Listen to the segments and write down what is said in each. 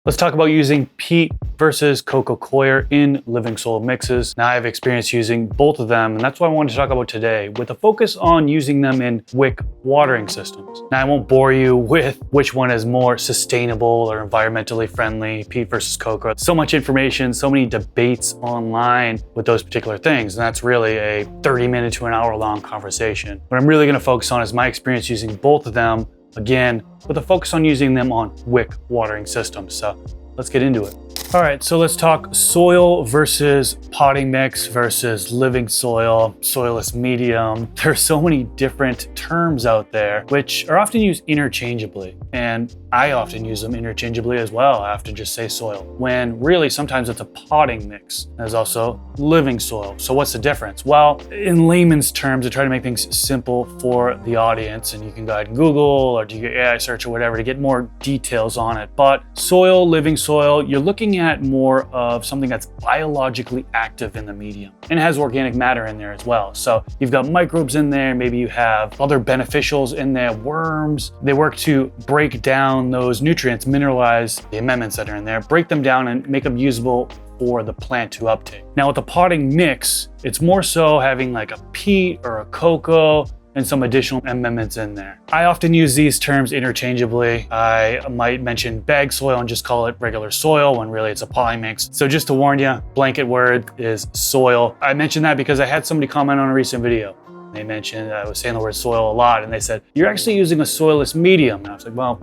Let's talk about using peat versus Coco Coir in living soil mixes. Now I have experience using both of them, and that's what I wanted to talk about today, with a focus on using them in wick watering systems. Now I won't bore you with which one is more sustainable or environmentally friendly, peat versus Coco. So much information, so many debates online with those particular things, and that's really a 30-minute to an hour-long conversation. What I'm really gonna focus on is my experience using both of them, again, with a focus on using them on wick watering systems. So let's get into it. All right, so let's talk soil versus potting mix versus living soil, soilless medium. There's so many different terms out there which are often used interchangeably. And I often use them interchangeably as well. I often just say soil, when really sometimes it's a potting mix. There's also living soil. So what's the difference? Well, in layman's terms, I try to make things simple for the audience, and you can go ahead and Google or do your AI search or whatever to get more details on it. But soil, living soil, you're looking at more of something that's biologically active in the medium and has organic matter in there as well. So you've got microbes in there, maybe you have other beneficials in there, worms. They work to break down those nutrients, mineralize the amendments that are in there, break them down and make them usable for the plant to uptake. Now with the potting mix, it's more so having like a peat or a cocoa and some additional amendments in there. I often use these terms interchangeably. I might mention bag soil and just call it regular soil when really it's a potting mix. So just to warn you, blanket word is soil. I mentioned that because I had somebody comment on a recent video. They mentioned I was saying the word soil a lot, and they said, you're actually using a soilless medium. And I was like, well,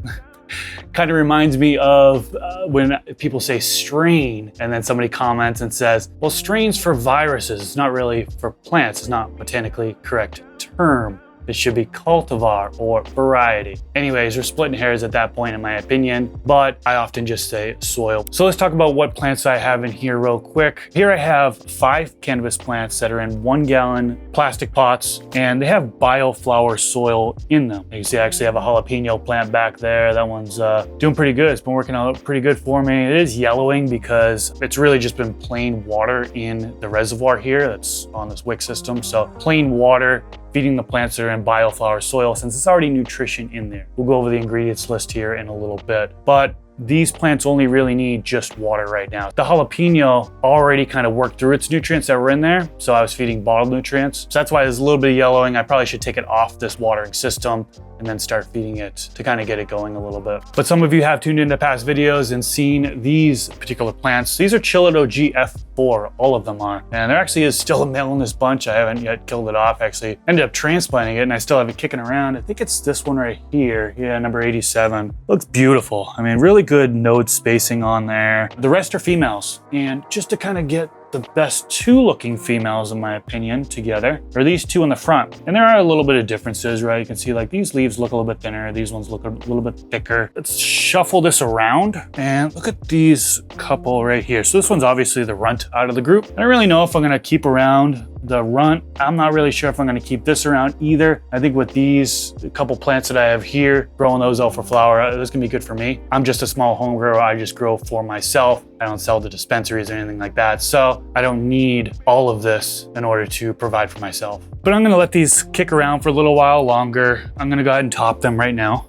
kind of reminds me of when people say strain, and then somebody comments and says, well, strain's for viruses. It's not really for plants. It's not botanically correct term. It should be cultivar or variety. Anyways, we're splitting hairs at that point in my opinion, but I often just say soil. So let's talk about what plants I have in here real quick. Here I have 5 cannabis plants that are in 1-gallon plastic pots, and they have bioflower soil in them. You can see I actually have a jalapeno plant back there. That one's doing pretty good. It's been working out pretty good for me. It is yellowing because it's really just been plain water in the reservoir here that's on this wick system. So plain water feeding the plants that are in bioflower soil, since it's already nutrition in there. We'll go over the ingredients list here in a little bit, but these plants only really need just water right now. The jalapeno already kind of worked through its nutrients that were in there, so I was feeding bottled nutrients. So that's why there's a little bit of yellowing. I probably should take it off this watering system and then start feeding it to kind of get it going a little bit. But some of you have tuned into past videos and seen these particular plants. These are Chilido GF4, all of them are. And there actually is still a male in this bunch. I haven't yet killed it off, actually. Ended up transplanting it and I still have it kicking around. I think it's this one right here. Yeah, number 87. Looks beautiful. I mean, really good node spacing on there. The rest are females. And just to kind of get the best 2 looking females, in my opinion, together are these 2 in the front. And there are a little bit of differences, right? You can see like these leaves look a little bit thinner. These ones look a little bit thicker. Let's shuffle this around and look at these couple right here. So this one's obviously the runt out of the group. I don't really know if I'm gonna keep around the runt. I'm not really sure if I'm gonna keep this around either. I think with these couple plants that I have here, growing those out for flower, this can be good for me. I'm just a small home grower. I just grow for myself. I don't sell to dispensaries or anything like that. So I don't need all of this in order to provide for myself. But I'm gonna let these kick around for a little while longer. I'm gonna go ahead and top them right now.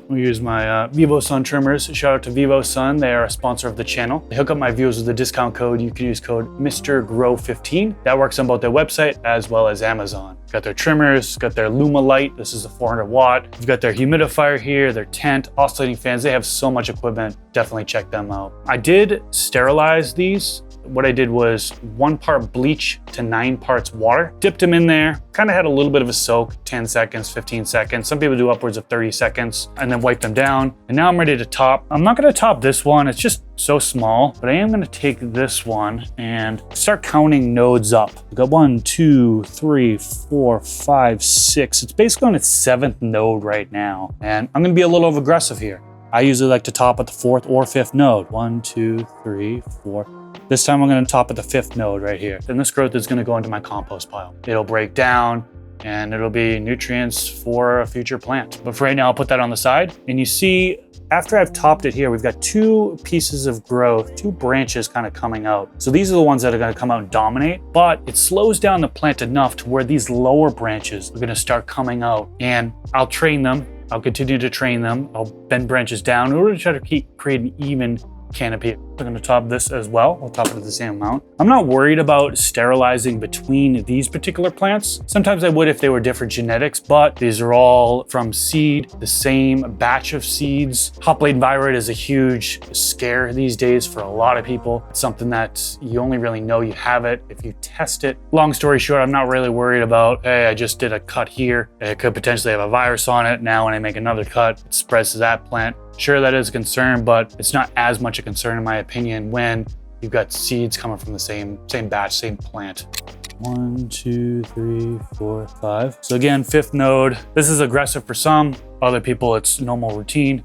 We use my Vivo Sun trimmers. Shout out to Vivo Sun. They are a sponsor of the channel. They hook up my viewers with a discount code. You can use code MrGrow15. That works on both their website as well as Amazon. Got their trimmers, got their Luma light. This is a 400 watt. You've got their humidifier here, their tent, oscillating fans. They have so much equipment. Definitely check them out. I did sterilize these. What I did was 1 part bleach to 9 parts water. Dipped them in there, kind of had a little bit of a soak, 10 seconds, 15 seconds. Some people do upwards of 30 seconds and then wipe them down. And now I'm ready to top. I'm not gonna top this one. It's just so small, but I am gonna take this one and start counting nodes up. We've got 1, 2, 3, 4, 5, 6. It's basically on its 7th node right now. And I'm gonna be a little aggressive here. I usually like to top at the 4th or 5th node. 1, 2, 3, 4. This time I'm gonna top at the 5th node right here. Then this growth is gonna go into my compost pile. It'll break down and it'll be nutrients for a future plant. But for right now, I'll put that on the side. And you see, after I've topped it here, we've got 2 pieces of growth, 2 branches kind of coming out. So these are the ones that are gonna come out and dominate, but it slows down the plant enough to where these lower branches are gonna start coming out, and I'll train them. I'll continue to train them. I'll bend branches down in order to try to create an even canopy. I'm gonna top this as well. I'll top it at the same amount. I'm not worried about sterilizing between these particular plants. Sometimes I would if they were different genetics, but these are all from seed, the same batch of seeds. Hot blade virus is a huge scare these days for a lot of people. It's something that you only really know you have it if you test it. Long story short, I'm not really worried about, hey, I just did a cut here. It could potentially have a virus on it. Now when I make another cut, it spreads to that plant. Sure, that is a concern, but it's not as much a concern in my opinion when you've got seeds coming from the same batch, same plant. 1, 2, 3, 4, 5. So again, 5th node. This is aggressive for some. Other people, it's normal routine.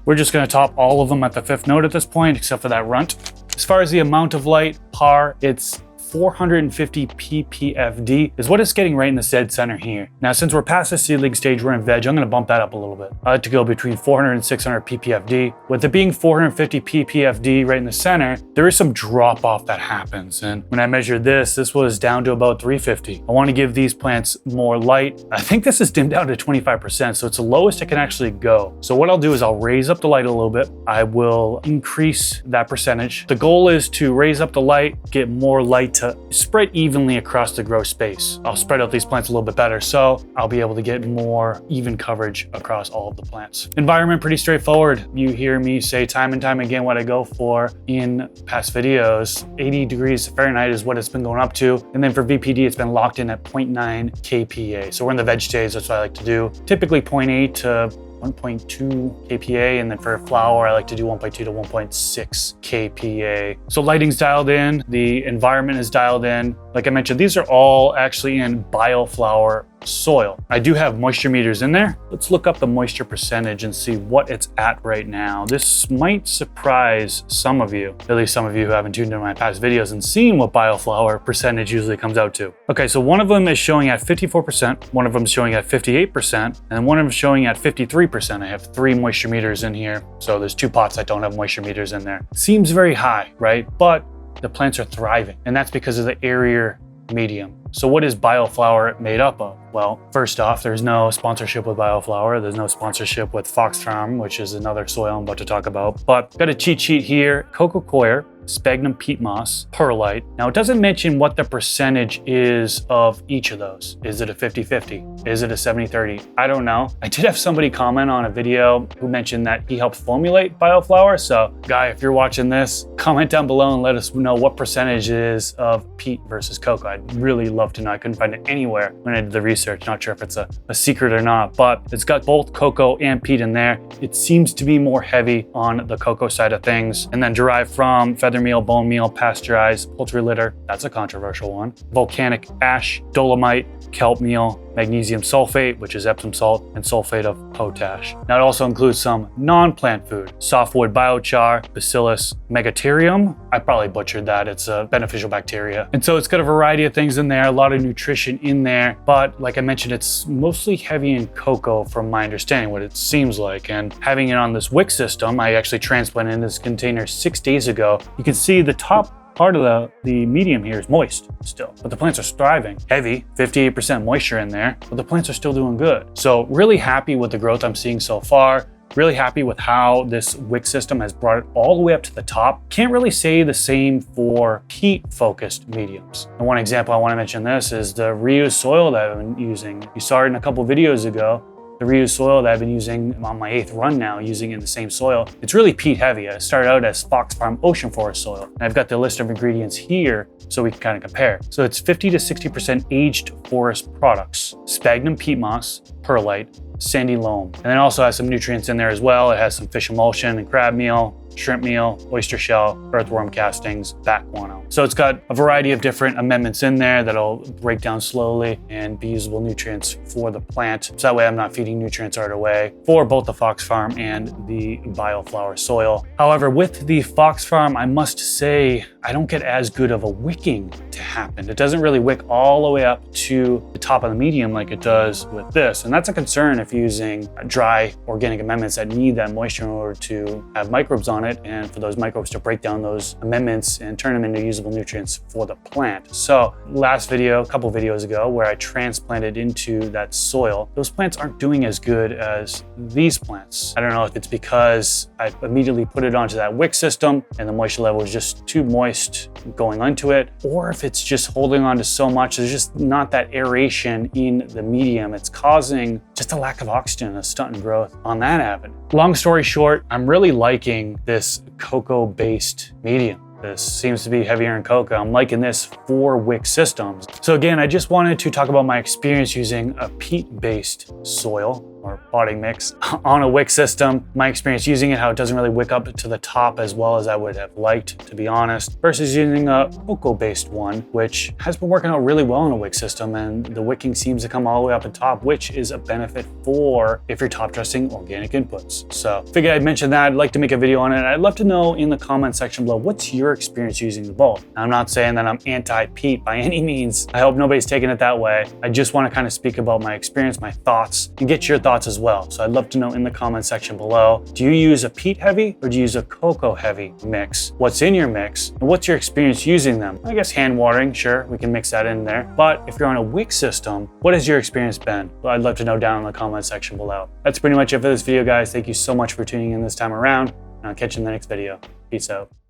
We're just gonna top all of them at the 5th node at this point, except for that runt. As far as the amount of light, par, it's 450 ppfd is what it's getting right in the dead center here. Now, since we're past the seedling stage, we're in veg, I'm gonna bump that up a little bit. I like to go between 400 and 600 ppfd. With it being 450 ppfd right in the center, there is some drop off that happens. And when I measured this was down to about 350. I wanna give these plants more light. I think this is dimmed down to 25%, so it's the lowest it can actually go. So what I'll do is I'll raise up the light a little bit. I will increase that percentage. The goal is to raise up the light, get more light to spread evenly across the grow space. I'll spread out these plants a little bit better, so I'll be able to get more even coverage across all of the plants. Environment, pretty straightforward. You hear me say time and time again what I go for in past videos. 80 degrees Fahrenheit is what it's been going up to. And then for VPD, it's been locked in at 0.9 kPa. So we're in the veg stage, that's what I like to do. Typically 0.8 to 1.2 kPa, and then for flower, I like to do 1.2 to 1.6 kPa. So lighting's dialed in, the environment is dialed in. Like I mentioned, these are all actually in bioflower soil. I do have moisture meters in there. Let's look up the moisture percentage and see what it's at right now. This might surprise some of you, at least some of you who haven't tuned into my past videos and seen what bioflower percentage usually comes out to. Okay, so one of them is showing at 54%, one of them is showing at 58%, and one of them is showing at 53%. I have 3 moisture meters in here, so there's 2 pots that don't have moisture meters in there. Seems very high, right? But the plants are thriving, and that's because of the airier medium. So what is bioflower made up of? Well, first off, there's no sponsorship with bioflower. There's no sponsorship with Fox Farm, which is another soil I'm about to talk about. But got a cheat sheet here: Coco Coir, sphagnum peat moss, perlite. Now it doesn't mention what the percentage is of each of those. Is it a 50-50? Is it a 70-30? I don't know. I did have somebody comment on a video who mentioned that he helped formulate bioflower. So guy, if you're watching this, comment down below and let us know what percentage it is of peat versus cocoa. I'd really love to know. I couldn't find it anywhere when I did the research. Not sure if it's a secret or not, but it's got both cocoa and peat in there. It seems to be more heavy on the cocoa side of things, and then derived from feather meal, bone meal, pasteurized, poultry litter. That's a controversial one. Volcanic ash, dolomite, kelp meal, magnesium sulfate, which is Epsom salt, and sulfate of potash. Now it also includes some non-plant food: softwood biochar, Bacillus megaterium. I probably butchered that. It's a beneficial bacteria. And so it's got a variety of things in there, a lot of nutrition in there. But like I mentioned, it's mostly heavy in cocoa from my understanding, what it seems like. And having it on this wick system, I actually transplanted in this container 6 days ago. You can see the top part of the medium here is moist still, but the plants are thriving. Heavy, 58% moisture in there, but the plants are still doing good. So really happy with the growth I'm seeing so far. Really happy with how this wick system has brought it all the way up to the top. Can't really say the same for peat focused mediums. And one example I want to mention this is the reused soil that I've been using. You saw it in a couple videos ago. The reused soil that I've been using on my 8th run now, using in the same soil. It's really peat heavy. I started out as Fox Farm Ocean Forest soil. And I've got the list of ingredients here so we can kind of compare. So it's 50 to 60% aged forest products: sphagnum peat moss, perlite, sandy loam. And then also has some nutrients in there as well. It has some fish emulsion and crab meal, shrimp meal, oyster shell, earthworm castings, bat guano. So it's got a variety of different amendments in there that'll break down slowly and be usable nutrients for the plant. So that way I'm not feeding nutrients right away for both the Fox Farm and the bioflower soil. However, with the Fox Farm, I must say, I don't get as good of a wicking to happen. It doesn't really wick all the way up to the top of the medium like it does with this. And that's a concern if you're using dry organic amendments that need that moisture in order to have microbes on on it and for those microbes to break down those amendments and turn them into usable nutrients for the plant. So last video, a couple videos ago, where I transplanted into that soil, those plants aren't doing as good as these plants. I don't know if it's because I immediately put it onto that wick system and the moisture level was just too moist going into it, or if it's just holding on to so much, there's just not that aeration in the medium. It's causing just a lack of oxygen, a stunt in growth on that avenue. Long story short, I'm really liking this cocoa-based medium. This seems to be heavier in cocoa. I'm liking this for wick systems. So again, I just wanted to talk about my experience using a peat-based soil or potting mix on a wick system, my experience using it, how it doesn't really wick up to the top as well as I would have liked, to be honest, versus using a cocoa-based one, which has been working out really well in a wick system, and the wicking seems to come all the way up the top, which is a benefit for if you're top dressing organic inputs. So figured I'd mention that. I'd like to make a video on it. I'd love to know in the comment section below, what's your experience using the both? I'm not saying that I'm anti-peat by any means. I hope nobody's taking it that way. I just want to kind of speak about my experience, my thoughts, and get your thoughts as well. So I'd love to know in the comment section below, do you use a peat heavy or do you use a cocoa heavy mix? What's in your mix and what's your experience using them? I guess hand watering, sure, we can mix that in there. But if you're on a wick system, what has your experience been? Well, I'd love to know down in the comment section below. That's pretty much it for this video, guys. Thank you so much for tuning in this time around, and I'll catch you in the next video. Peace out.